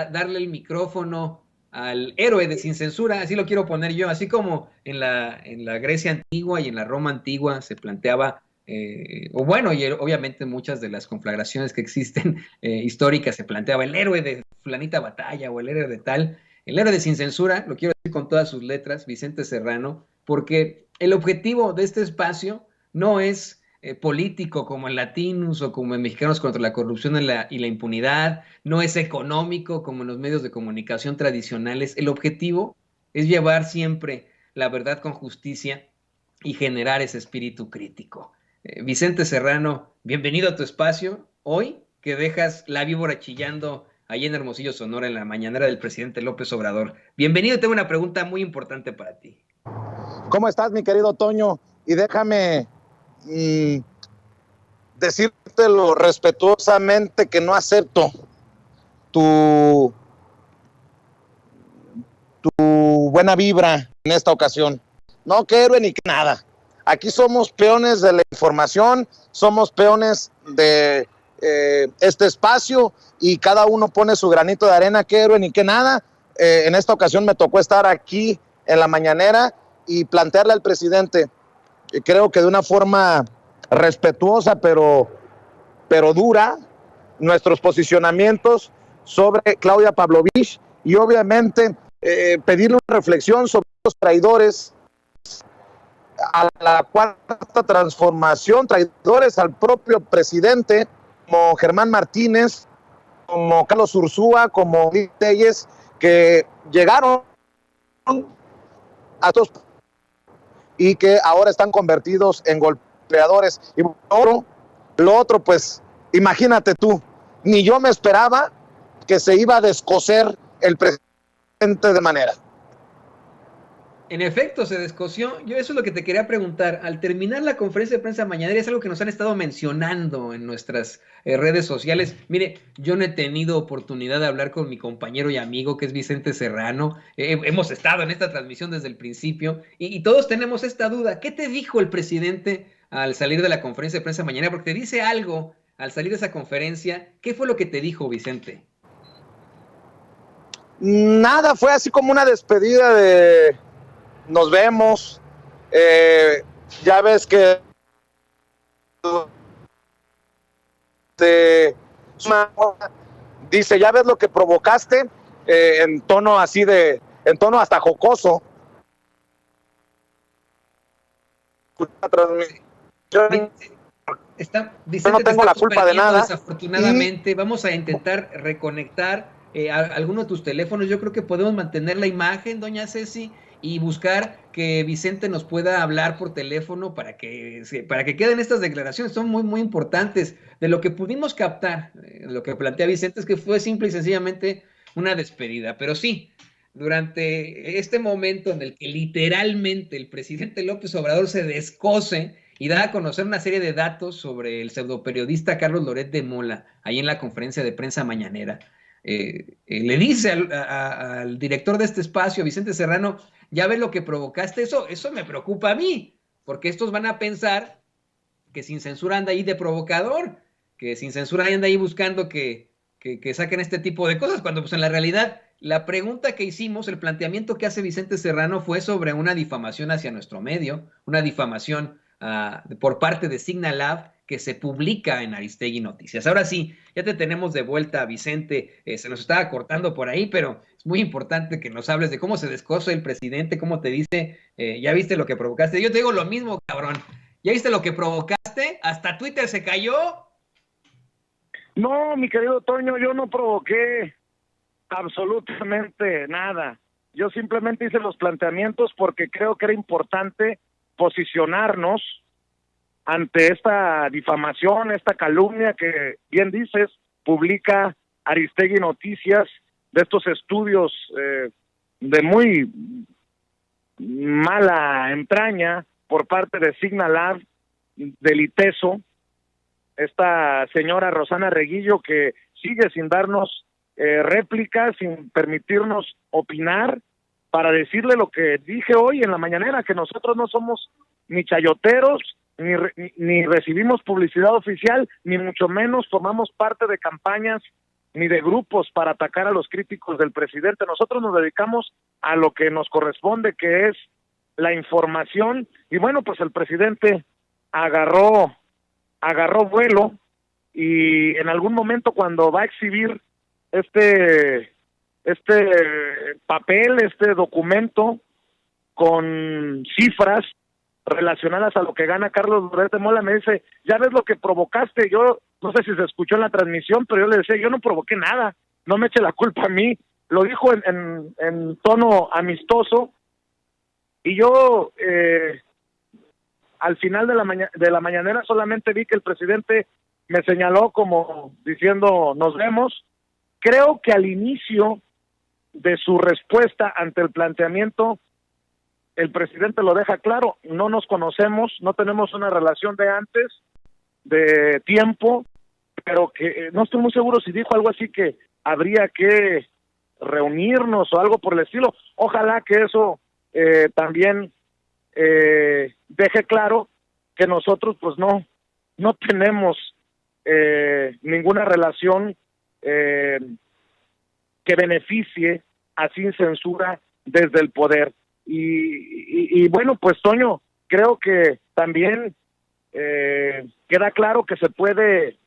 darle el micrófono al héroe de sin censura, así lo quiero poner yo, así como en la Grecia antigua y en la Roma antigua se planteaba, o bueno, y obviamente muchas de las conflagraciones que existen históricas se planteaba el héroe de fulanita batalla o el héroe de tal, el héroe de sin censura, lo quiero decir con todas sus letras, Vicente Serrano, porque el objetivo de este espacio no es político como en Latinos o como en Mexicanos contra la corrupción y la impunidad, no es económico como en los medios de comunicación tradicionales. El objetivo es llevar siempre la verdad con justicia y generar ese espíritu crítico. Vicente Serrano, bienvenido a tu espacio. Hoy que dejas la víbora chillando allí en Hermosillo, Sonora, en la mañanera del presidente López Obrador. Bienvenido, tengo una pregunta muy importante para ti. ¿Cómo estás, mi querido Toño? Y déjame decírtelo respetuosamente que no acepto tu buena vibra en esta ocasión. No, que héroe ni que nada. Aquí somos peones de la información, somos peones de este espacio y cada uno pone su granito de arena, que héroe ni que nada. En esta ocasión me tocó estar aquí en la mañanera y plantearle al presidente, creo que de una forma respetuosa pero dura, nuestros posicionamientos sobre Claudia Pavlovich y obviamente pedirle una reflexión sobre los traidores a la cuarta transformación, traidores al propio presidente, como Germán Martínez, como Carlos Ursúa, como Telles, que llegaron a todos y que ahora están convertidos en golpeadores. Y lo otro, pues, imagínate tú, ni yo me esperaba que se iba a descoser el presidente de manera. En efecto, se descoció. Yo eso es lo que te quería preguntar. Al terminar la conferencia de prensa mañanera, es algo que nos han estado mencionando en nuestras redes sociales. Mire, yo no he tenido oportunidad de hablar con mi compañero y amigo que es Vicente Serrano. Hemos estado en esta transmisión desde el principio y todos tenemos esta duda. ¿Qué te dijo el presidente al salir de la conferencia de prensa mañanera? Porque te dice algo al salir de esa conferencia. ¿Qué fue lo que te dijo, Vicente? Nada, fue así como una despedida de... Nos vemos, ya ves que dice, ya ves lo que provocaste, en tono así en tono hasta jocoso. Vicente, no tengo la culpa de nada. Desafortunadamente, vamos a intentar reconectar alguno de tus teléfonos. Yo creo que podemos mantener la imagen, doña Ceci, y buscar que Vicente nos pueda hablar por teléfono para que queden estas declaraciones. Son muy, muy importantes. De lo que pudimos captar, lo que plantea Vicente es que fue simple y sencillamente una despedida. Pero sí, durante este momento en el que literalmente el presidente López Obrador se descose y da a conocer una serie de datos sobre el pseudoperiodista Carlos Loret de Mola, ahí en la conferencia de prensa mañanera, le dice al director de este espacio, Vicente Serrano, ya ves lo que provocaste, eso me preocupa a mí, porque estos van a pensar que Sin Censura anda ahí de provocador, que Sin Censura anda ahí buscando que saquen este tipo de cosas, cuando pues en la realidad la pregunta que hicimos, el planteamiento que hace Vicente Serrano fue sobre una difamación hacia nuestro medio, una difamación por parte de Signalab que se publica en Aristegui Noticias. Ahora sí, ya te tenemos de vuelta, Vicente. Se nos estaba cortando por ahí, pero es muy importante que nos hables de cómo se descosa el presidente, cómo te dice, ya viste lo que provocaste. Yo te digo lo mismo, cabrón. ¿Ya viste lo que provocaste? ¿Hasta Twitter se cayó? No, mi querido Toño, yo no provoqué absolutamente nada. Yo simplemente hice los planteamientos porque creo que era importante posicionarnos ante esta difamación, esta calumnia que, bien dices, publica Aristegui Noticias, de estos estudios de muy mala entraña por parte de Signalab, del ITESO, esta señora Rosana Reguillo, que sigue sin darnos réplicas, sin permitirnos opinar, para decirle lo que dije hoy en la mañanera, que nosotros no somos ni chayoteros, ni recibimos publicidad oficial, ni mucho menos formamos parte de campañas ni de grupos para atacar a los críticos del presidente. Nosotros nos dedicamos a lo que nos corresponde, que es la información, y bueno, pues el presidente agarró vuelo, y en algún momento cuando va a exhibir este papel, este documento con cifras relacionadas a lo que gana Carlos Loret de Mola, me dice, ya ves lo que provocaste. Yo no sé si se escuchó en la transmisión, pero yo le decía, yo no provoqué nada, no me eche la culpa a mí. Lo dijo en tono amistoso, y yo al final de la mañanera solamente vi que el presidente me señaló como diciendo, nos vemos. Creo que al inicio de su respuesta ante el planteamiento, el presidente lo deja claro, no nos conocemos, no tenemos una relación de antes, de tiempo, pero que no estoy muy seguro si dijo algo así que habría que reunirnos o algo por el estilo. Ojalá que eso también deje claro que nosotros pues no tenemos ninguna relación que beneficie a Sin Censura desde el poder. Y bueno, pues Toño, creo que también queda claro que se puede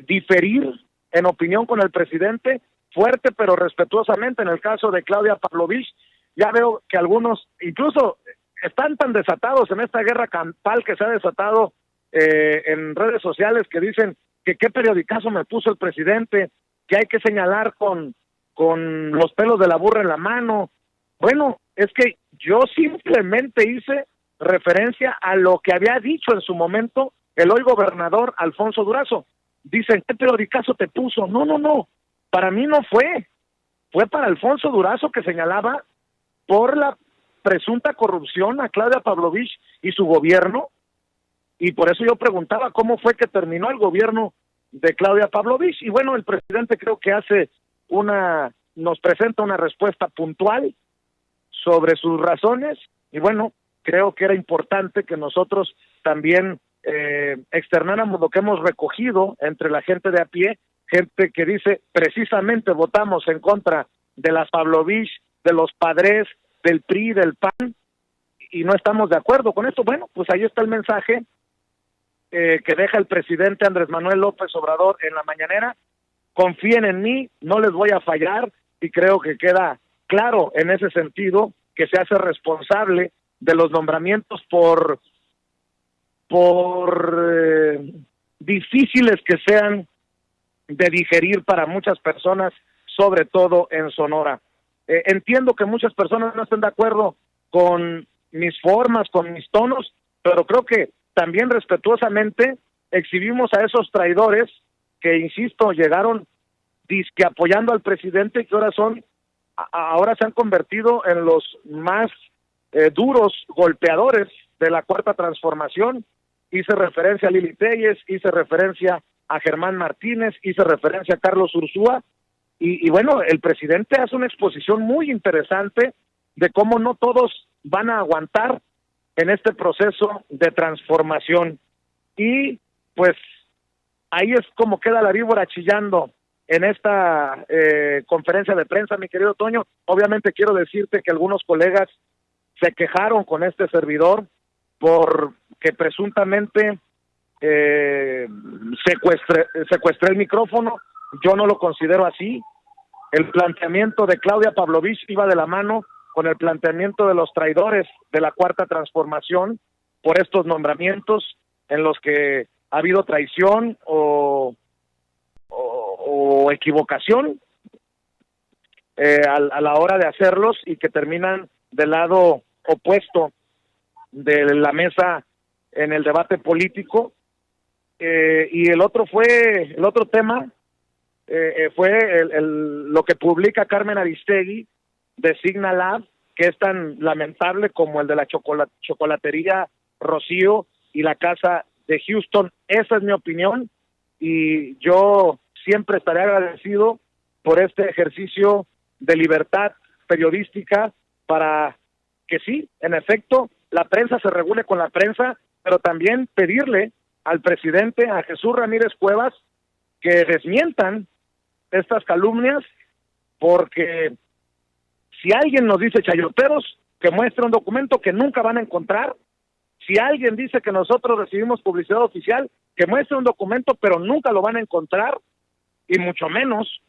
diferir en opinión con el presidente, fuerte pero respetuosamente. En el caso de Claudia Pavlovich, ya veo que algunos incluso están tan desatados en esta guerra campal que se ha desatado en redes sociales, que dicen que qué periodicazo me puso el presidente, que hay que señalar con los pelos de la burra en la mano. Bueno, es que yo simplemente hice referencia a lo que había dicho en su momento el hoy gobernador Alfonso Durazo. Dicen, ¿qué periodicazo te puso? No, para mí no fue para Alfonso Durazo, que señalaba por la presunta corrupción a Claudia Pavlovich y su gobierno, y por eso yo preguntaba cómo fue que terminó el gobierno de Claudia Pavlovich. Y bueno, el presidente creo que nos presenta una respuesta puntual sobre sus razones, y bueno, creo que era importante que nosotros también externáramos lo que hemos recogido entre la gente de a pie, gente que dice, precisamente votamos en contra de las Pavlovich, de los Padres, del PRI, del PAN, y no estamos de acuerdo con esto. Bueno, pues ahí está el mensaje que deja el presidente Andrés Manuel López Obrador en la mañanera. Confíen en mí, no les voy a fallar, y creo que queda claro en ese sentido que se hace responsable de los nombramientos por difíciles que sean de digerir para muchas personas, sobre todo en Sonora. Entiendo que muchas personas no estén de acuerdo con mis formas, con mis tonos, pero creo que también respetuosamente exhibimos a esos traidores que, insisto, llegaron disque apoyando al presidente, y que ahora se han convertido en los más duros golpeadores de la Cuarta Transformación. Hice referencia a Lili Telles, hice referencia a Germán Martínez, hice referencia a Carlos Ursúa, y bueno, el presidente hace una exposición muy interesante de cómo no todos van a aguantar en este proceso de transformación. Y pues ahí es como queda la víbora chillando en esta conferencia de prensa, mi querido Toño. Obviamente quiero decirte que algunos colegas se quejaron con este servidor porque presuntamente secuestré el micrófono. Yo no lo considero así. El planteamiento de Claudia Pavlovich iba de la mano con el planteamiento de los traidores de la Cuarta Transformación por estos nombramientos en los que ha habido traición o equivocación a la hora de hacerlos, y que terminan del lado opuesto de la mesa en el debate político. Y el otro tema fue lo que publica Carmen Aristegui de Signal Lab, que es tan lamentable como el de la chocolatería Rocío y la casa de Houston. Esa es mi opinión, y yo siempre estaré agradecido por este ejercicio de libertad periodística, para que sí, en efecto, la prensa se regule con la prensa, pero también pedirle al presidente, a Jesús Ramírez Cuevas, que desmientan estas calumnias, porque si alguien nos dice chayoteros, que muestre un documento que nunca van a encontrar. Si alguien dice que nosotros recibimos publicidad oficial, que muestre un documento, pero nunca lo van a encontrar, y mucho menos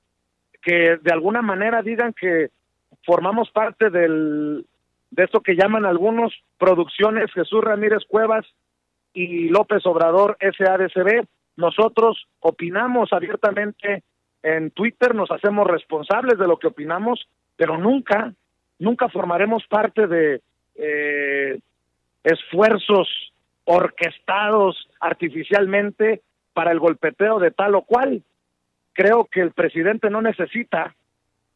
que de alguna manera digan que formamos parte de esto que llaman algunos Producciones Jesús Ramírez Cuevas y López Obrador SADCB. Nosotros opinamos abiertamente en Twitter, nos hacemos responsables de lo que opinamos, pero nunca formaremos parte de esfuerzos orquestados artificialmente para el golpeteo de tal o cual. Creo que el presidente no necesita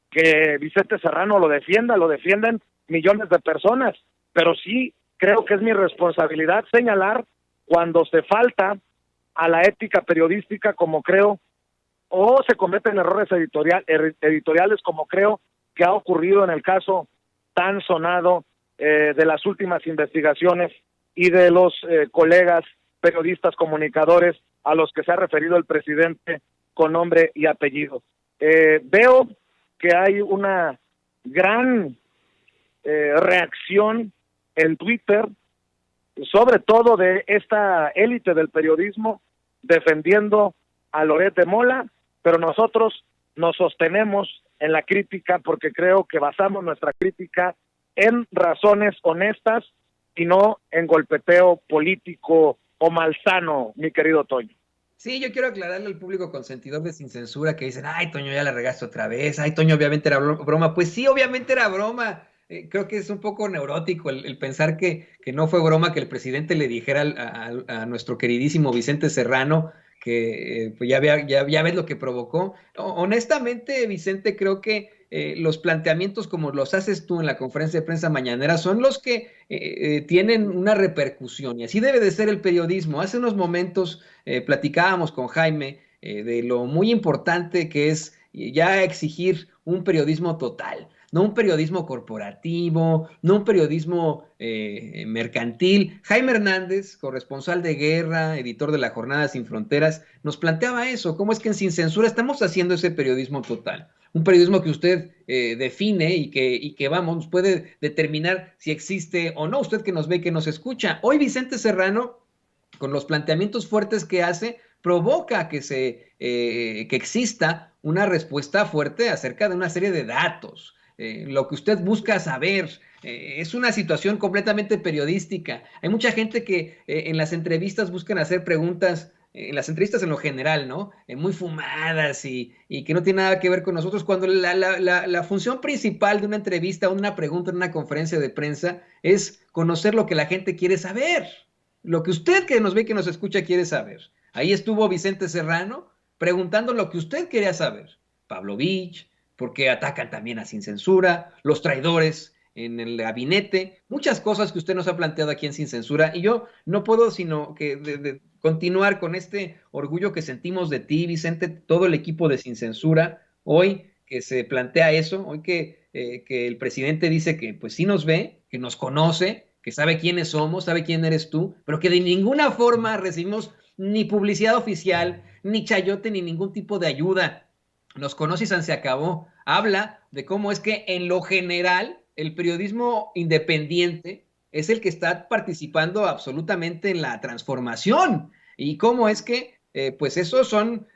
que Vicente Serrano lo defiendan millones de personas, pero sí creo que es mi responsabilidad señalar cuando se falta a la ética periodística, como creo, o se cometen errores editoriales, como creo que ha ocurrido en el caso tan sonado de las últimas investigaciones y de los colegas periodistas comunicadores a los que se ha referido el presidente con nombre y apellido. Veo que hay una gran reacción en Twitter, sobre todo de esta élite del periodismo defendiendo a Loret de Mola, pero nosotros nos sostenemos en la crítica porque creo que basamos nuestra crítica en razones honestas y no en golpeteo político o malsano, mi querido Toño. Sí, yo quiero aclararle al público consentidor de Sin Censura que dicen, ay, Toño, ya la regaste otra vez, ay, Toño, obviamente era broma. Pues sí, obviamente era broma. Creo que es un poco neurótico el pensar que no fue broma que el presidente le dijera a nuestro queridísimo Vicente Serrano que pues ya ves lo que provocó. Honestamente, Vicente, creo que los planteamientos como los haces tú en la conferencia de prensa mañanera son los que tienen una repercusión, y así debe de ser el periodismo. Hace unos momentos platicábamos con Jaime de lo muy importante que es ya exigir un periodismo total, no un periodismo corporativo, no un periodismo mercantil. Jaime Hernández, corresponsal de guerra, editor de La Jornada Sin Fronteras, nos planteaba eso, cómo es que en Sin Censura estamos haciendo ese periodismo total. Un periodismo que usted define y que vamos, puede determinar si existe o no, usted que nos ve y que nos escucha. Hoy Vicente Serrano, con los planteamientos fuertes que hace, provoca que exista una respuesta fuerte acerca de una serie de datos. Lo que usted busca saber es una situación completamente periodística. Hay mucha gente que en las entrevistas buscan hacer preguntas, en las entrevistas en lo general, ¿no? Muy fumadas y que no tiene nada que ver con nosotros, cuando la función principal de una entrevista o una pregunta en una conferencia de prensa es conocer lo que la gente quiere saber, lo que usted que nos ve y que nos escucha quiere saber. Ahí estuvo Vicente Serrano preguntando lo que usted quería saber. Pavlovich, por qué atacan también a Sin Censura, los traidores en el gabinete, muchas cosas que usted nos ha planteado aquí en Sin Censura, y yo no puedo sino que de continuar con este orgullo que sentimos de ti, Vicente, todo el equipo de Sin Censura, hoy que se plantea eso, hoy que el presidente dice que pues sí nos ve, que nos conoce, que sabe quiénes somos, sabe quién eres tú, pero que de ninguna forma recibimos ni publicidad oficial, ni chayote, ni ningún tipo de ayuda. Nos conoce y se acabó. Habla de cómo es que en lo general el periodismo independiente es el que está participando absolutamente en la transformación, y cómo es que pues esos son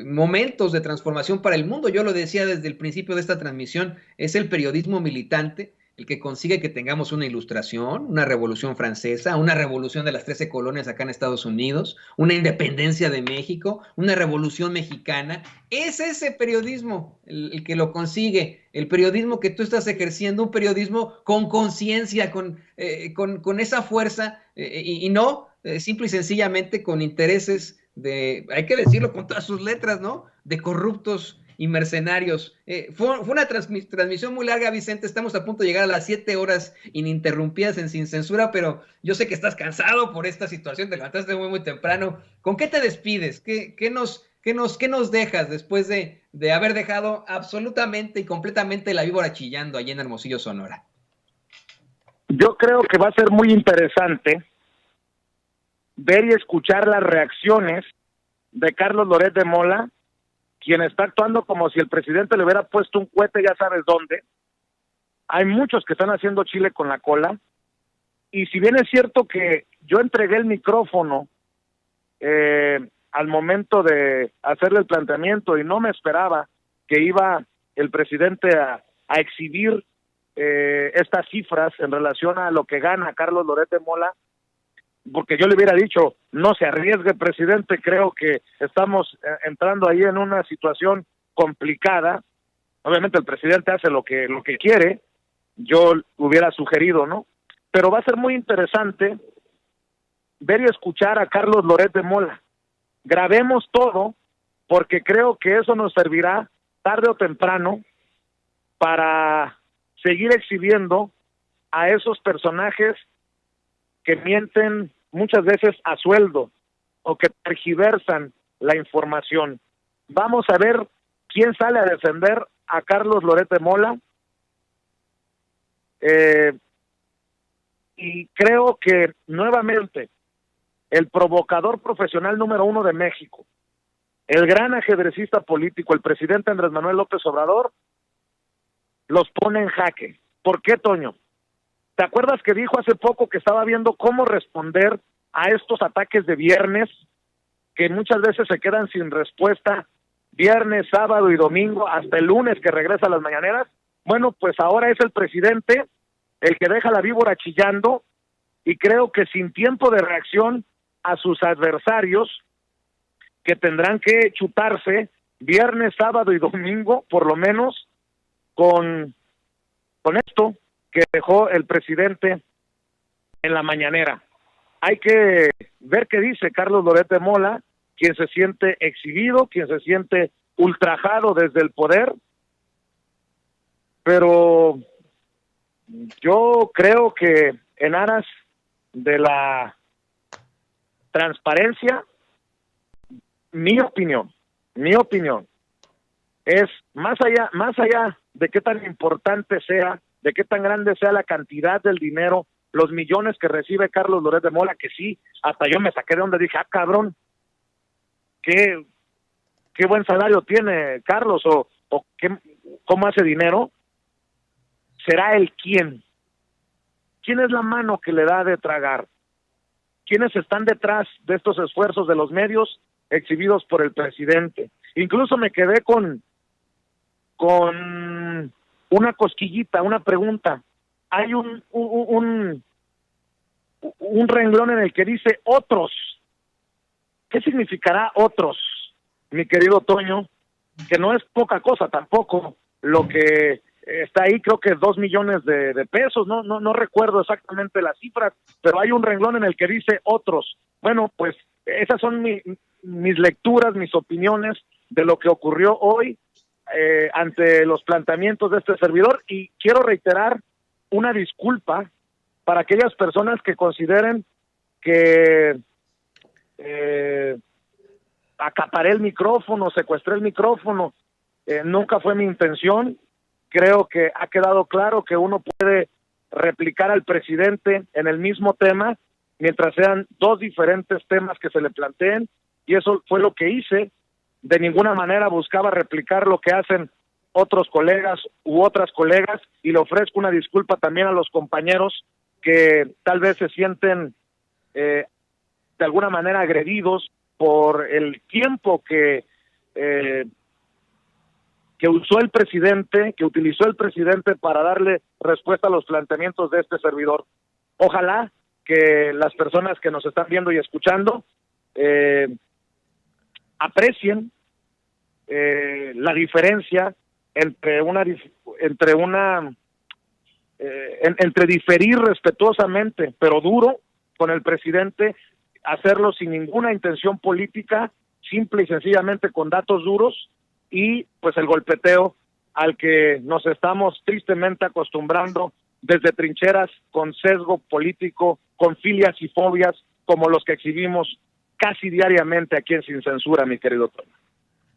momentos de transformación para el mundo. Yo lo decía desde el principio de esta transmisión, es el periodismo militante el que consigue que tengamos una ilustración, una revolución francesa, una revolución de las 13 colonias acá en Estados Unidos, una independencia de México, una revolución mexicana. Es ese periodismo el que lo consigue, el periodismo que tú estás ejerciendo, un periodismo con conciencia, con esa fuerza, y no simple y sencillamente con intereses hay que decirlo con todas sus letras, ¿no? De corruptos y mercenarios. Fue una transmisión muy larga, Vicente. Estamos a punto de llegar a las 7 horas ininterrumpidas en Sin Censura, pero yo sé que estás cansado por esta situación, te levantaste muy temprano. ¿Con qué te despides? ¿Qué nos dejas después de haber dejado absolutamente y completamente la víbora chillando allí en Hermosillo, Sonora? Yo creo que va a ser muy interesante ver y escuchar las reacciones de Carlos Loret de Mola quien está actuando como si el presidente le hubiera puesto un cohete ya sabes dónde. Hay muchos que están haciendo chile con la cola, y si bien es cierto que yo entregué el micrófono al momento de hacerle el planteamiento y no me esperaba que iba el presidente a exhibir estas cifras en relación a lo que gana Carlos Loret de Mola, porque yo le hubiera dicho, no se arriesgue, presidente, creo que estamos entrando ahí en una situación complicada. Obviamente el presidente hace lo que quiere, yo hubiera sugerido, ¿no? Pero va a ser muy interesante ver y escuchar a Carlos Loret de Mola. Grabemos todo, porque creo que eso nos servirá tarde o temprano para seguir exhibiendo a esos personajes que mienten muchas veces a sueldo o que tergiversan la información. Vamos a ver quién sale a defender a Carlos Loret de Mola. Y creo que nuevamente el provocador profesional número 1 de México, el gran ajedrecista político, el presidente Andrés Manuel López Obrador, los pone en jaque. ¿Por qué, Toño? ¿Te acuerdas que dijo hace poco que estaba viendo cómo responder a estos ataques de viernes, que muchas veces se quedan sin respuesta viernes, sábado y domingo, hasta el lunes que regresa a las mañaneras? Bueno, pues ahora es el presidente el que deja la víbora chillando, y creo que sin tiempo de reacción a sus adversarios, que tendrán que chutarse viernes, sábado y domingo, por lo menos, con esto que dejó el presidente en la mañanera. Hay que ver qué dice Carlos Loret de Mola, quien se siente exhibido, quien se siente ultrajado desde el poder, pero yo creo que en aras de la transparencia, mi opinión es más allá de qué tan importante sea, de qué tan grande sea la cantidad del dinero, los millones que recibe Carlos Loret de Mola, que sí, hasta yo me saqué de donde dije, cabrón, qué buen salario tiene Carlos, o cómo hace dinero. Será el quién es la mano que le da de tragar, quiénes están detrás de estos esfuerzos de los medios exhibidos por el presidente. Incluso me quedé con una cosquillita, una pregunta. Hay un renglón en el que dice otros. ¿Qué significará otros, mi querido Toño? Que no es poca cosa tampoco lo que está ahí, creo que 2 millones de pesos, no recuerdo exactamente las cifras, pero hay un renglón en el que dice otros. Bueno, pues esas son mis lecturas, mis opiniones de lo que ocurrió hoy ante los planteamientos de este servidor, y quiero reiterar una disculpa para aquellas personas que consideren que acaparé el micrófono, secuestré el micrófono. Nunca fue mi intención. Creo que ha quedado claro que uno puede replicar al presidente en el mismo tema, mientras sean 2 diferentes temas que se le planteen, y eso fue lo que hice. De ninguna manera buscaba replicar lo que hacen otros colegas u otras colegas, y le ofrezco una disculpa también a los compañeros que tal vez se sienten de alguna manera agredidos por el tiempo que usó el presidente, que utilizó el presidente para darle respuesta a los planteamientos de este servidor. Ojalá que las personas que nos están viendo y escuchando aprecien la diferencia entre diferir respetuosamente, pero duro, con el presidente, hacerlo sin ninguna intención política, simple y sencillamente con datos duros, y pues el golpeteo al que nos estamos tristemente acostumbrando desde trincheras con sesgo político, con filias y fobias, como los que exhibimos casi diariamente aquí en Sin Censura, mi querido Toño.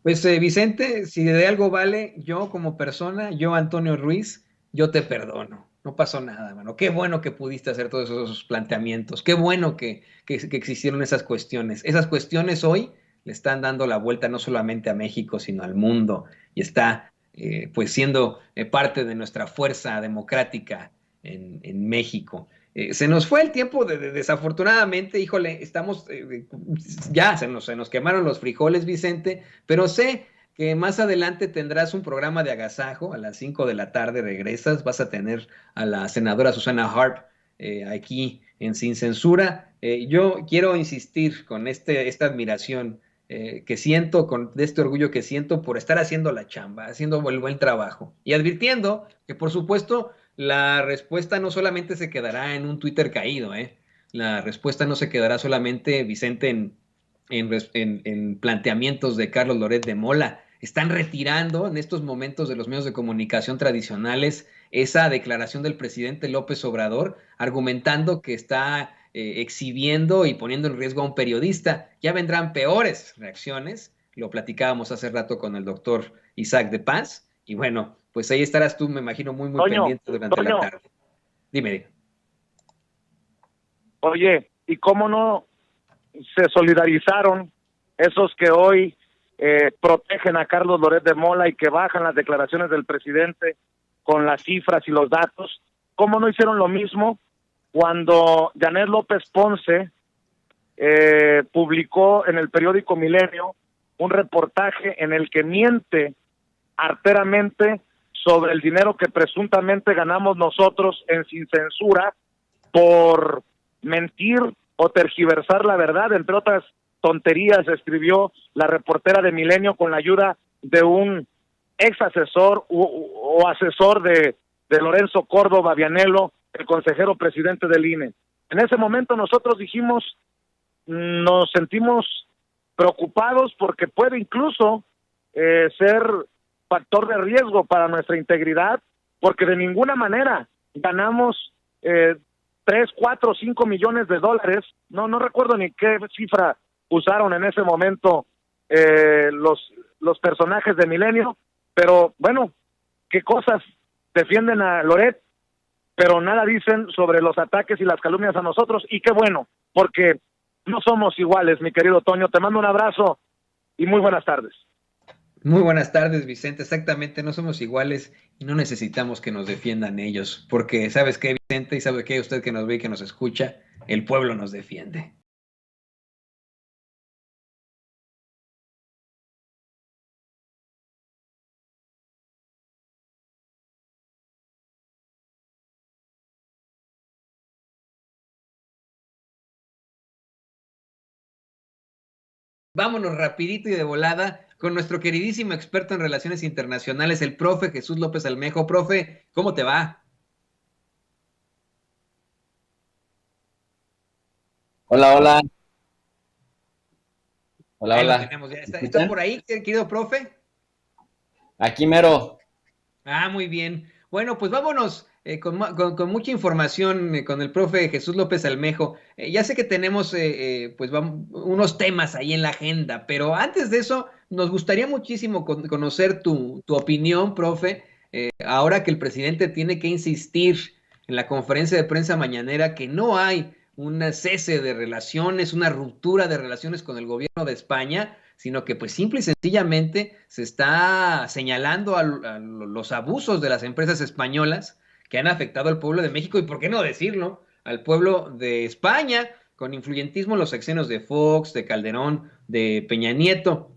Pues Vicente, si de algo vale, yo como persona, yo Antonio Ruiz, yo te perdono. No pasó nada, mano. Qué bueno que pudiste hacer todos esos planteamientos. Qué bueno que existieron esas cuestiones. Esas cuestiones hoy le están dando la vuelta no solamente a México, sino al mundo, y está pues siendo parte de nuestra fuerza democrática en México. Se nos fue el tiempo, desafortunadamente, híjole, estamos, ya se nos quemaron los frijoles, Vicente, pero sé que más adelante tendrás un programa de agasajo, a las 5 de la tarde regresas, vas a tener a la senadora Susana Harp aquí en Sin Censura. Yo quiero insistir con esta admiración que siento, de este orgullo que siento por estar haciendo la chamba, haciendo el buen trabajo y advirtiendo que, por supuesto, la respuesta no solamente se quedará en un Twitter caído, ¿eh? La respuesta no se quedará solamente, Vicente, en planteamientos de Carlos Loret de Mola. Están retirando en estos momentos de los medios de comunicación tradicionales esa declaración del presidente López Obrador, argumentando que está exhibiendo y poniendo en riesgo a un periodista. Ya vendrán peores reacciones, lo platicábamos hace rato con el doctor Isaac de Paz, y bueno, pues ahí estarás tú, me imagino, muy Toño, pendiente durante la tarde. Dime. Oye, ¿y cómo no se solidarizaron esos que hoy protegen a Carlos Loret de Mola y que bajan las declaraciones del presidente con las cifras y los datos? ¿Cómo no hicieron lo mismo cuando Janet López Ponce publicó en el periódico Milenio un reportaje en el que miente arteramente sobre el dinero que presuntamente ganamos nosotros en Sin Censura por mentir o tergiversar la verdad? Entre otras tonterías escribió la reportera de Milenio con la ayuda de un ex asesor o asesor de Lorenzo Córdoba Vianello, el consejero presidente del INE. En ese momento nosotros dijimos, nos sentimos preocupados porque puede incluso ser factor de riesgo para nuestra integridad, porque de ninguna manera ganamos 3, 4, 5 millones de dólares, no recuerdo ni qué cifra usaron en ese momento los personajes de Milenio, pero bueno, qué cosas defienden a Loret, pero nada dicen sobre los ataques y las calumnias a nosotros, y qué bueno, porque no somos iguales, mi querido Toño. Te mando un abrazo y muy buenas tardes. Muy buenas tardes, Vicente. Exactamente, no somos iguales y no necesitamos que nos defiendan ellos, porque ¿sabes qué, Vicente? Y sabe qué, usted que nos ve y que nos escucha, el pueblo nos defiende. Vámonos rapidito y de volada con nuestro queridísimo experto en relaciones internacionales, el profe Jesús López Almejo. Profe, ¿cómo te va? Hola, hola. Hola, Ahí lo hola. tenemos ya. ¿Me ¿Está escuchan? por ahí, querido profe? Aquí mero. Ah, muy bien. Bueno, pues vámonos con mucha información con el profe Jesús López Almejo. Ya sé que tenemos pues unos temas ahí en la agenda, pero antes de eso, nos gustaría muchísimo conocer tu opinión, profe, ahora que el presidente tiene que insistir en la conferencia de prensa mañanera que no hay un cese de relaciones, una ruptura de relaciones con el gobierno de España, sino que pues simple y sencillamente se está señalando a los abusos de las empresas españolas que han afectado al pueblo de México y, por qué no decirlo, al pueblo de España, con influyentismo en los sexenios de Fox, de Calderón, de Peña Nieto.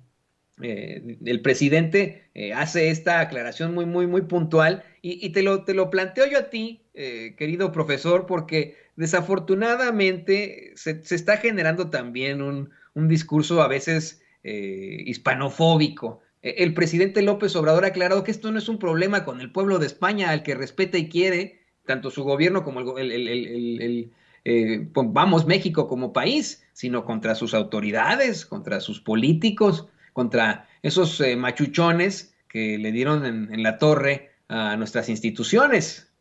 El presidente hace esta aclaración muy puntual y te lo planteo yo a ti, querido profesor, porque desafortunadamente se está generando también un discurso a veces hispanofóbico. El presidente López Obrador ha aclarado que esto no es un problema con el pueblo de España, al que respeta y quiere, tanto su gobierno como vamos, México como país, sino contra sus autoridades, contra sus políticos, contra esos machuchones que le dieron en la torre a nuestras instituciones.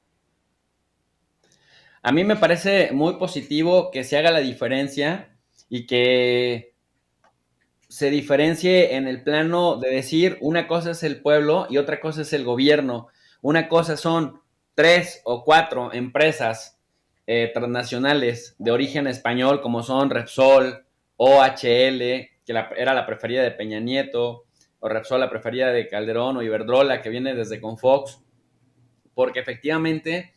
A mí me parece muy positivo que se haga la diferencia y que se diferencie en el plano de decir una cosa es el pueblo y otra cosa es el gobierno. Una cosa son 3 o 4 empresas transnacionales de origen español como son Repsol, OHL, que era la preferida de Peña Nieto, o Repsol la preferida de Calderón, o Iberdrola, que viene desde Confox, porque efectivamente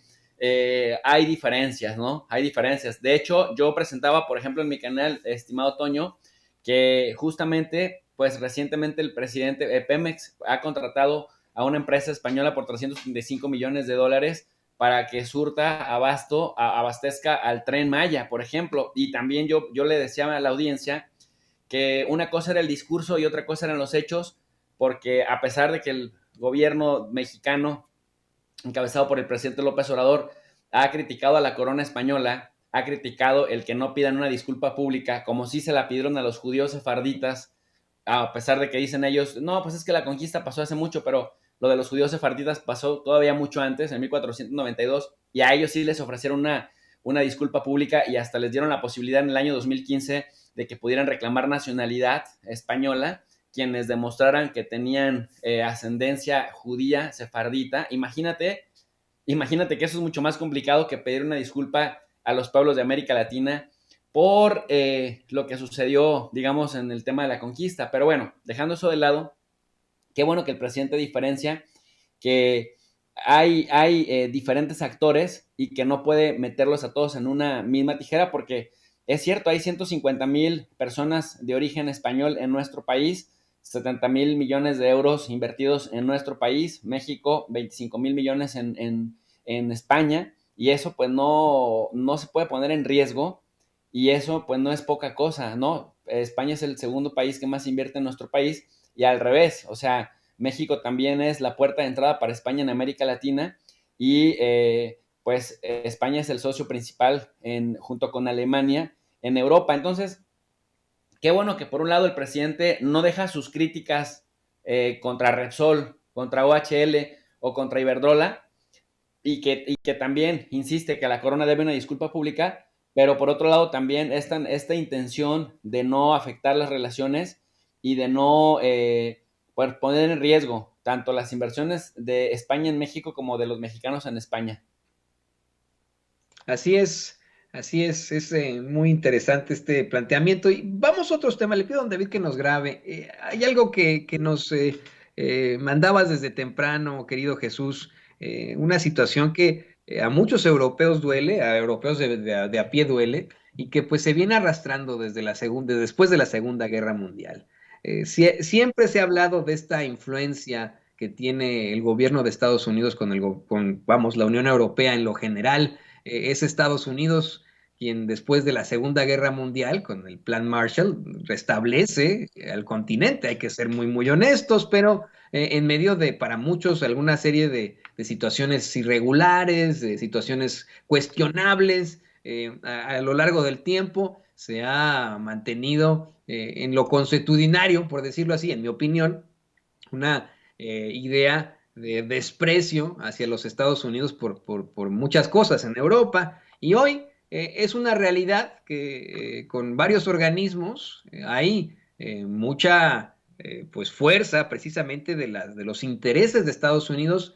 hay diferencias, ¿no? Hay diferencias. De hecho, yo presentaba, por ejemplo, en mi canal, estimado Toño, que justamente, pues recientemente el presidente Pemex ha contratado a una empresa española por 335 millones de dólares para que surta abastezca al Tren Maya, por ejemplo. Y también yo le decía a la audiencia que una cosa era el discurso y otra cosa eran los hechos, porque a pesar de que el gobierno mexicano, encabezado por el presidente López Obrador, ha criticado a la corona española, ha criticado el que no pidan una disculpa pública, como si se la pidieron a los judíos sefarditas, a pesar de que dicen ellos, no, pues es que la conquista pasó hace mucho, pero lo de los judíos sefarditas pasó todavía mucho antes, en 1492, y a ellos sí les ofrecieron una disculpa pública y hasta les dieron la posibilidad en el año 2015 de que pudieran reclamar nacionalidad española quienes demostraran que tenían ascendencia judía sefardita. Imagínate que eso es mucho más complicado que pedir una disculpa a los pueblos de América Latina por lo que sucedió, digamos, en el tema de la conquista. Pero bueno, dejando eso de lado, qué bueno que el presidente diferencia que hay diferentes actores y que no puede meterlos a todos en una misma tijera, porque es cierto, hay 150,000 personas de origen español en nuestro país, 70,000 millones de euros invertidos en nuestro país, México, 25,000 millones en España, y eso pues no se puede poner en riesgo, y eso pues no es poca cosa, ¿no? España es el segundo país que más invierte en nuestro país, y al revés, o sea, México también es la puerta de entrada para España en América Latina, y pues España es el socio principal junto con Alemania en Europa. Entonces, qué bueno que por un lado el presidente no deja sus críticas contra Repsol, contra OHL o contra Iberdrola, y que también insiste que la corona debe una disculpa pública, pero por otro lado también esta intención de no afectar las relaciones y de no poner en riesgo tanto las inversiones de España en México como de los mexicanos en España. Así es muy interesante este planteamiento. Y vamos a otros temas, le pido a don David que nos grabe. Hay algo que nos mandabas desde temprano, querido Jesús, una situación que a muchos europeos duele, a europeos de a pie duele, y que pues se viene arrastrando después de la Segunda Guerra Mundial. Siempre se ha hablado de esta influencia que tiene el gobierno de Estados Unidos vamos, la Unión Europea en lo general. Es Estados Unidos quien después de la Segunda Guerra Mundial, con el Plan Marshall, restablece al continente. Hay que ser muy, muy honestos, pero en medio de, para muchos, alguna serie de situaciones irregulares, de situaciones cuestionables, a lo largo del tiempo se ha mantenido en lo consuetudinario, por decirlo así, en mi opinión, una idea de desprecio hacia los Estados Unidos por muchas cosas en Europa. Y hoy es una realidad que con varios organismos hay mucha pues fuerza precisamente de los intereses de Estados Unidos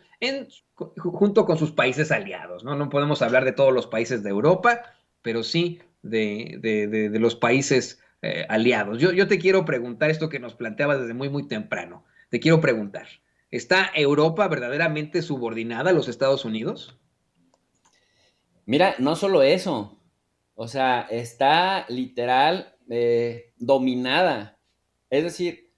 junto con sus países aliados, ¿no? No podemos hablar de todos los países de Europa, pero sí de los países aliados. Yo te quiero preguntar esto que nos planteabas desde muy, muy temprano. Te quiero preguntar, ¿está Europa verdaderamente subordinada a los Estados Unidos? Mira, no solo eso, o sea, está literal dominada. Es decir,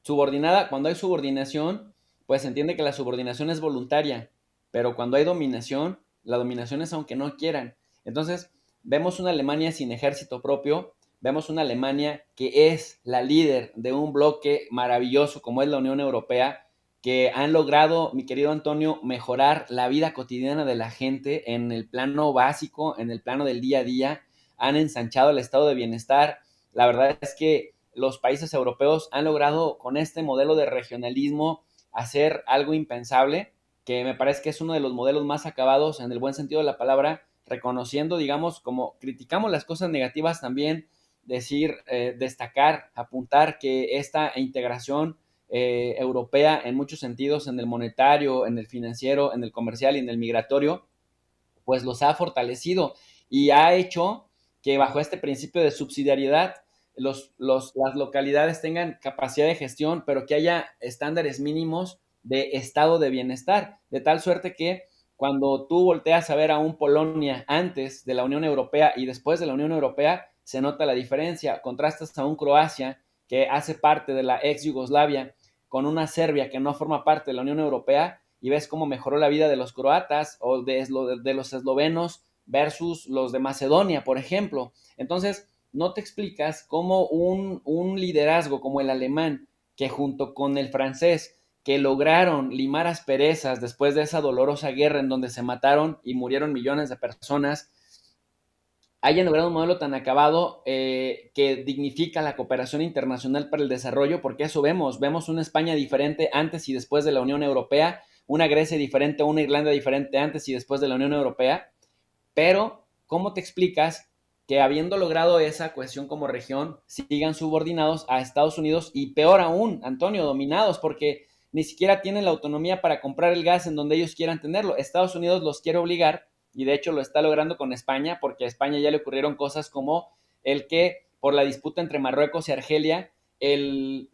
subordinada, cuando hay subordinación, pues se entiende que la subordinación es voluntaria, pero cuando hay dominación, la dominación es aunque no quieran. Entonces, vemos una Alemania sin ejército propio, vemos una Alemania que es la líder de un bloque maravilloso como es la Unión Europea, que han logrado, mi querido Antonio, mejorar la vida cotidiana de la gente en el plano básico, en el plano del día a día, han ensanchado el estado de bienestar. La verdad es que los países europeos han logrado con este modelo de regionalismo hacer algo impensable, que me parece que es uno de los modelos más acabados en el buen sentido de la palabra, reconociendo, digamos, como criticamos las cosas negativas también, decir, destacar, apuntar que esta integración europea en muchos sentidos, en el monetario, en el financiero, en el comercial y en el migratorio, pues los ha fortalecido y ha hecho que bajo este principio de subsidiariedad las localidades tengan capacidad de gestión, pero que haya estándares mínimos de estado de bienestar, de tal suerte que cuando tú volteas a ver a un Polonia antes de la Unión Europea y después de la Unión Europea, se nota la diferencia. Contrastas a un Croacia que hace parte de la ex Yugoslavia con una Serbia que no forma parte de la Unión Europea y ves cómo mejoró la vida de los croatas o de los eslovenos versus los de Macedonia, por ejemplo. Entonces, no te explicas cómo un liderazgo como el alemán, que junto con el francés, que lograron limar asperezas después de esa dolorosa guerra en donde se mataron y murieron millones de personas, hayan logrado un modelo tan acabado que dignifica la cooperación internacional para el desarrollo, porque eso vemos una España diferente antes y después de la Unión Europea, una Grecia diferente, una Irlanda diferente antes y después de la Unión Europea, pero ¿cómo te explicas que habiendo logrado esa cohesión como región, sigan subordinados a Estados Unidos y peor aún, Antonio, dominados, porque ni siquiera tienen la autonomía para comprar el gas en donde ellos quieran tenerlo? Estados Unidos los quiere obligar, y de hecho lo está logrando con España, porque a España ya le ocurrieron cosas como el que por la disputa entre Marruecos y Argelia, el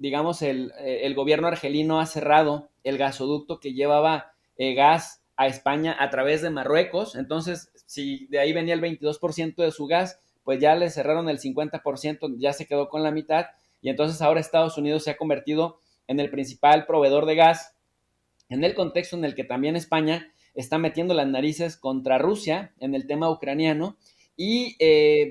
gobierno argelino ha cerrado el gasoducto que llevaba gas a España a través de Marruecos. Entonces, si de ahí venía el 22% de su gas, pues ya le cerraron el 50%, ya se quedó con la mitad, y entonces ahora Estados Unidos se ha convertido en el principal proveedor de gas, en el contexto en el que también España está metiendo las narices contra Rusia en el tema ucraniano, y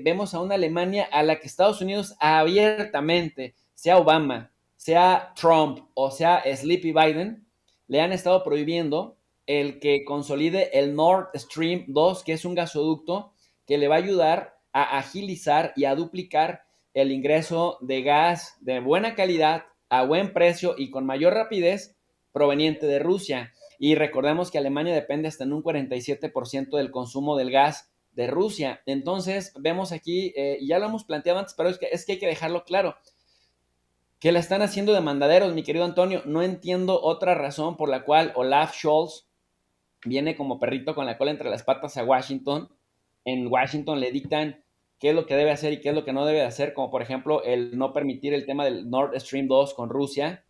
vemos a una Alemania a la que Estados Unidos abiertamente, sea Obama, sea Trump o sea Sleepy Biden, le han estado prohibiendo el que consolide el Nord Stream 2, que es un gasoducto que le va a ayudar a agilizar y a duplicar el ingreso de gas de buena calidad, a buen precio y con mayor rapidez proveniente de Rusia. Y recordemos que Alemania depende hasta en un 47% del consumo del gas de Rusia. Entonces, vemos aquí, y ya lo hemos planteado antes, pero es que hay que dejarlo claro, que la están haciendo de mandaderos, mi querido Antonio. No entiendo otra razón por la cual Olaf Scholz viene como perrito con la cola entre las patas a Washington. En Washington le dictan qué es lo que debe hacer y qué es lo que no debe hacer, como por ejemplo el no permitir el tema del Nord Stream 2 con Rusia,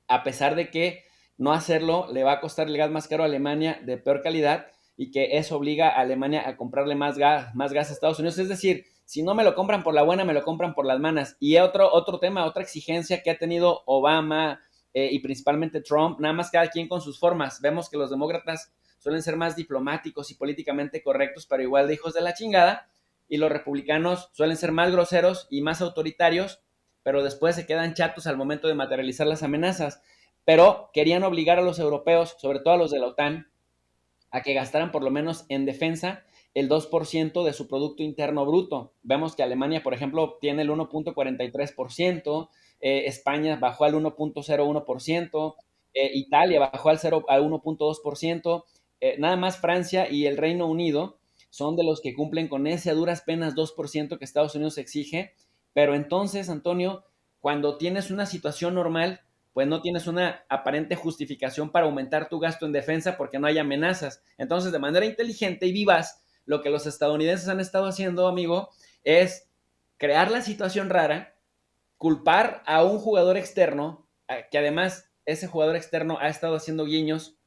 a pesar de que no hacerlo le va a costar el gas más caro a Alemania, de peor calidad, y que eso obliga a Alemania a comprarle más gas a Estados Unidos. Es decir, si no me lo compran por la buena, me lo compran por las malas. Y otro tema, otra exigencia que ha tenido Obama y principalmente Trump, nada más cada quien con sus formas. Vemos que los demócratas suelen ser más diplomáticos y políticamente correctos, pero igual de hijos de la chingada, y los republicanos suelen ser más groseros y más autoritarios, pero después se quedan chatos al momento de materializar las amenazas. Pero querían obligar a los europeos, sobre todo a los de la OTAN, a que gastaran por lo menos en defensa el 2% de su Producto Interno Bruto. Vemos que Alemania, por ejemplo, tiene el 1.43%, España bajó al 1.01%, Italia bajó al 1.2%, nada más Francia y el Reino Unido son de los que cumplen con ese a duras penas 2% que Estados Unidos exige. Pero entonces, Antonio, cuando tienes una situación normal, pues no tienes una aparente justificación para aumentar tu gasto en defensa porque no hay amenazas. Entonces, de manera inteligente y vivaz, lo que los estadounidenses han estado haciendo, amigo, es crear la situación rara, culpar a un jugador externo, que además ese jugador externo ha estado haciendo guiños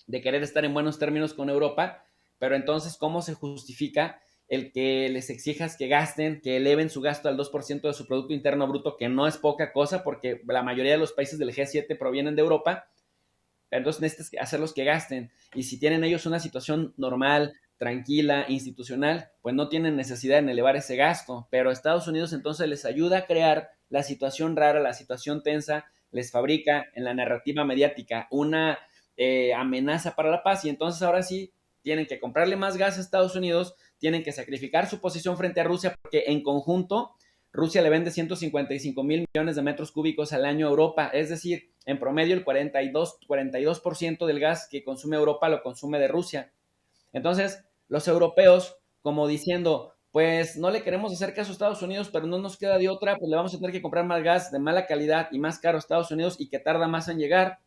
de querer estar en buenos términos con Europa, pero entonces, ¿cómo se justifica el que les exijas que gasten, que eleven su gasto al 2% de su Producto Interno Bruto, que no es poca cosa, porque la mayoría de los países del G7 provienen de Europa? Entonces necesitas hacerlos que gasten. Y si tienen ellos una situación normal, tranquila, institucional, pues no tienen necesidad en elevar ese gasto. Pero Estados Unidos entonces les ayuda a crear la situación rara, la situación tensa, les fabrica en la narrativa mediática una amenaza para la paz, y entonces ahora sí tienen que comprarle más gas a Estados Unidos, tienen que sacrificar su posición frente a Rusia, porque en conjunto Rusia le vende 155,000 millones de metros cúbicos al año a Europa. Es decir, en promedio el 42% del gas que consume Europa lo consume de Rusia. Entonces, los europeos, como diciendo, pues no le queremos hacer caso a Estados Unidos, pero no nos queda de otra, pues le vamos a tener que comprar más gas de mala calidad y más caro a Estados Unidos y que tarda más en llegar.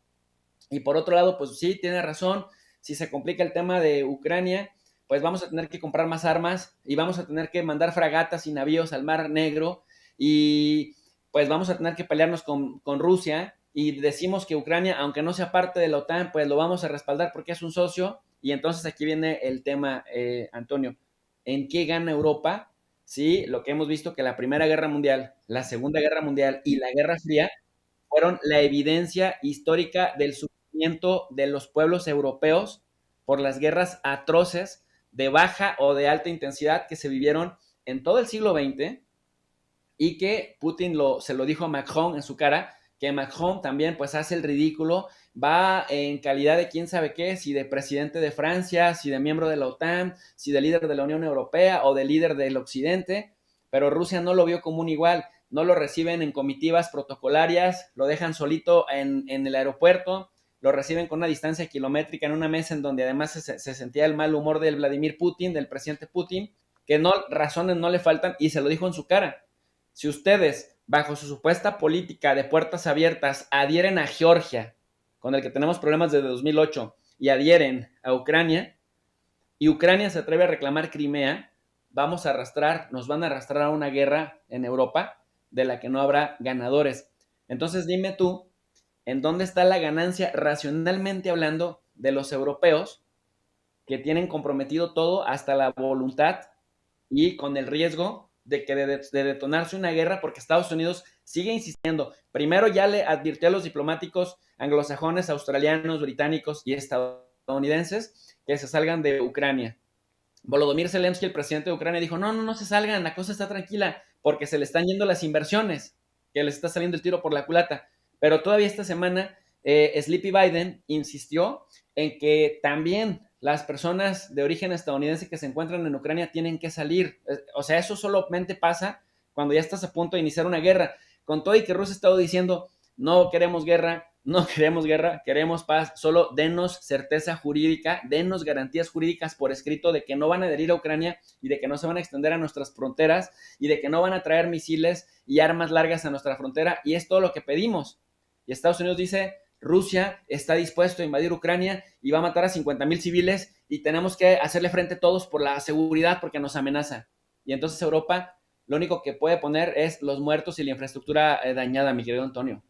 Y por otro lado, pues sí, tiene razón, si se complica el tema de Ucrania, pues vamos a tener que comprar más armas y vamos a tener que mandar fragatas y navíos al Mar Negro, y pues vamos a tener que pelearnos con Rusia, y decimos que Ucrania, aunque no sea parte de la OTAN, pues lo vamos a respaldar porque es un socio. Y entonces aquí viene el tema, Antonio, ¿en qué gana Europa? Sí, lo que hemos visto que la Primera Guerra Mundial, la Segunda Guerra Mundial y la Guerra Fría fueron la evidencia histórica del sufrimiento de los pueblos europeos por las guerras atroces de baja o de alta intensidad que se vivieron en todo el siglo XX, y que Putin se lo dijo a Macron en su cara, que Macron también pues hace el ridículo, va en calidad de quién sabe qué, si de presidente de Francia, si de miembro de la OTAN, si de líder de la Unión Europea o de líder del Occidente, pero Rusia no lo vio como un igual, no lo reciben en comitivas protocolarias, lo dejan solito en el aeropuerto, lo reciben con una distancia kilométrica en una mesa en donde además se sentía el mal humor del Vladimir Putin, del presidente Putin, que no, razones no le faltan, y se lo dijo en su cara. Si ustedes, bajo su supuesta política de puertas abiertas, adhieren a Georgia, con el que tenemos problemas desde 2008, y adhieren a Ucrania, y Ucrania se atreve a reclamar Crimea, nos van a arrastrar a una guerra en Europa de la que no habrá ganadores. Entonces dime tú, ¿en dónde está la ganancia, racionalmente hablando, de los europeos que tienen comprometido todo hasta la voluntad y con el riesgo de que de detonarse una guerra, porque Estados Unidos sigue insistiendo? Primero ya le advirtió a los diplomáticos anglosajones, australianos, británicos y estadounidenses que se salgan de Ucrania. Volodymyr Zelensky, el presidente de Ucrania, dijo, no se salgan, la cosa está tranquila, porque se le están yendo las inversiones, que les está saliendo el tiro por la culata. Pero todavía esta semana Sleepy Biden insistió en que también las personas de origen estadounidense que se encuentran en Ucrania tienen que salir. O sea, eso solamente pasa cuando ya estás a punto de iniciar una guerra. Con todo y que Rusia ha estado diciendo, no queremos guerra, queremos paz, solo denos certeza jurídica, denos garantías jurídicas por escrito de que no van a adherir a Ucrania y de que no se van a extender a nuestras fronteras y de que no van a traer misiles y armas largas a nuestra frontera, y es todo lo que pedimos. Y Estados Unidos dice, Rusia está dispuesto a invadir Ucrania y va a matar a 50,000 civiles y tenemos que hacerle frente todos por la seguridad porque nos amenaza. Y entonces Europa lo único que puede poner es los muertos y la infraestructura dañada, mi querido Antonio.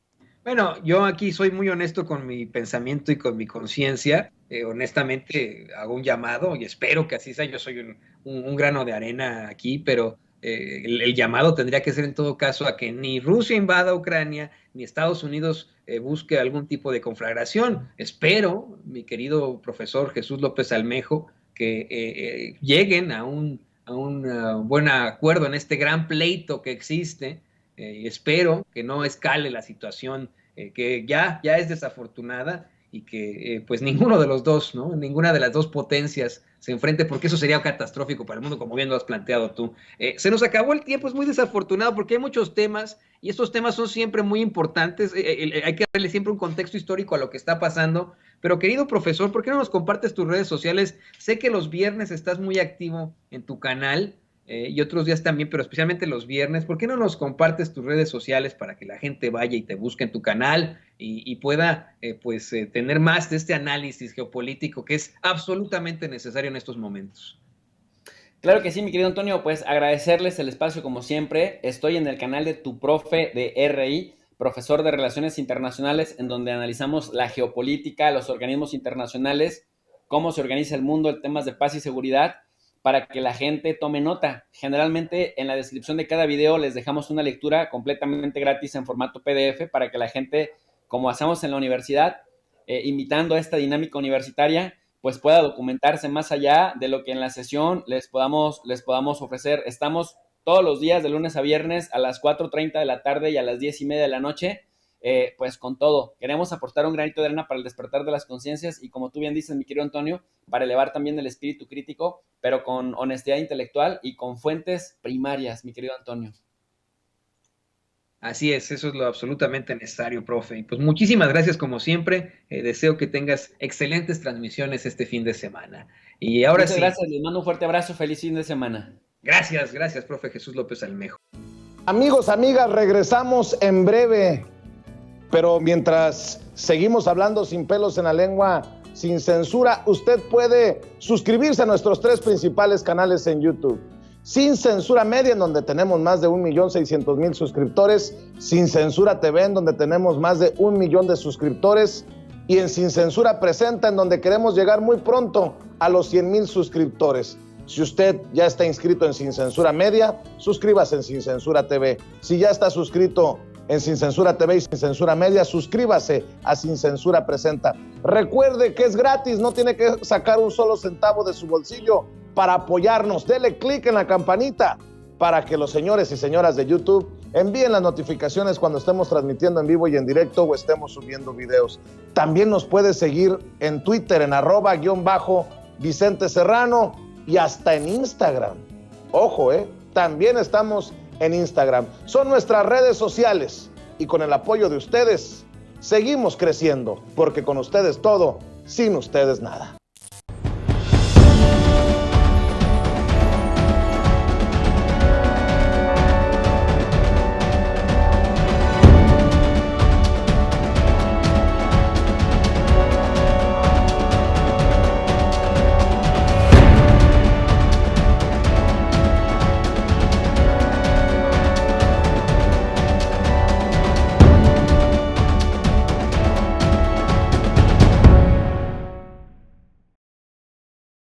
Bueno, yo aquí soy muy honesto con mi pensamiento y con mi conciencia. Honestamente hago un llamado y espero que así sea. Yo soy un grano de arena aquí, pero el llamado tendría que ser en todo caso a que ni Rusia invada Ucrania, ni Estados Unidos busque algún tipo de conflagración. Espero, mi querido profesor Jesús López Almejo, que lleguen a un buen acuerdo en este gran pleito que existe. Espero que no escale la situación que ya es desafortunada y que pues ninguno de los dos, ¿no? Ninguna de las dos potencias se enfrente, porque eso sería catastrófico para el mundo, como bien lo has planteado tú. Se nos acabó el tiempo, es muy desafortunado porque hay muchos temas y estos temas son siempre muy importantes. Hay que darle siempre un contexto histórico a lo que está pasando. Pero querido profesor, ¿por qué no nos compartes tus redes sociales? Sé que los viernes estás muy activo en tu canal. Y otros días también, pero especialmente los viernes. ¿Por qué no nos compartes tus redes sociales para que la gente vaya y te busque en tu canal y pueda tener más de este análisis geopolítico que es absolutamente necesario en estos momentos? Claro que sí, mi querido Antonio, pues agradecerles el espacio como siempre. Estoy en el canal de Tu Profe de RI, profesor de Relaciones Internacionales, en donde analizamos la geopolítica, los organismos internacionales, cómo se organiza el mundo, en temas de paz y seguridad, para que la gente tome nota. Generalmente en la descripción de cada video les dejamos una lectura completamente gratis en formato PDF para que la gente, como hacemos en la universidad, imitando esta dinámica universitaria, pues pueda documentarse más allá de lo que en la sesión les podamos ofrecer. Estamos todos los días de lunes a viernes a las 4:30 de la tarde y a las 10:30 de la noche, pues con todo. Queremos aportar un granito de arena para el despertar de las conciencias y, como tú bien dices, mi querido Antonio, para elevar también el espíritu crítico, pero con honestidad intelectual y con fuentes primarias, mi querido Antonio. Así es, eso es lo absolutamente necesario, profe. Y pues muchísimas gracias como siempre. Deseo que tengas excelentes transmisiones este fin de semana. Y ahora Muchas gracias, les mando un fuerte abrazo, feliz fin de semana. Gracias, profe Jesús López Almejo. Amigos, amigas, regresamos en breve. Pero mientras seguimos hablando sin pelos en la lengua, sin censura, usted puede suscribirse a nuestros 3 principales canales en YouTube. Sin Censura Media, en donde tenemos más de 1,600,000 suscriptores, Sin Censura TV, en donde tenemos más de 1 millón de suscriptores, y en Sin Censura Presenta, en donde queremos llegar muy pronto a los 100,000 suscriptores. Si usted ya está inscrito en Sin Censura Media, suscríbase en Sin Censura TV. Si ya está suscrito en Sin Censura TV y Sin Censura Media, suscríbase a Sin Censura Presenta. Recuerde que es gratis, no tiene que sacar un solo centavo de su bolsillo para apoyarnos. Dele clic en la campanita para que los señores y señoras de YouTube envíen las notificaciones cuando estemos transmitiendo en vivo y en directo o estemos subiendo videos. También nos puede seguir en Twitter en @Vicente Serrano y hasta en Instagram. Ojo, también estamos en Instagram. Son nuestras redes sociales y con el apoyo de ustedes seguimos creciendo, porque con ustedes todo, sin ustedes nada.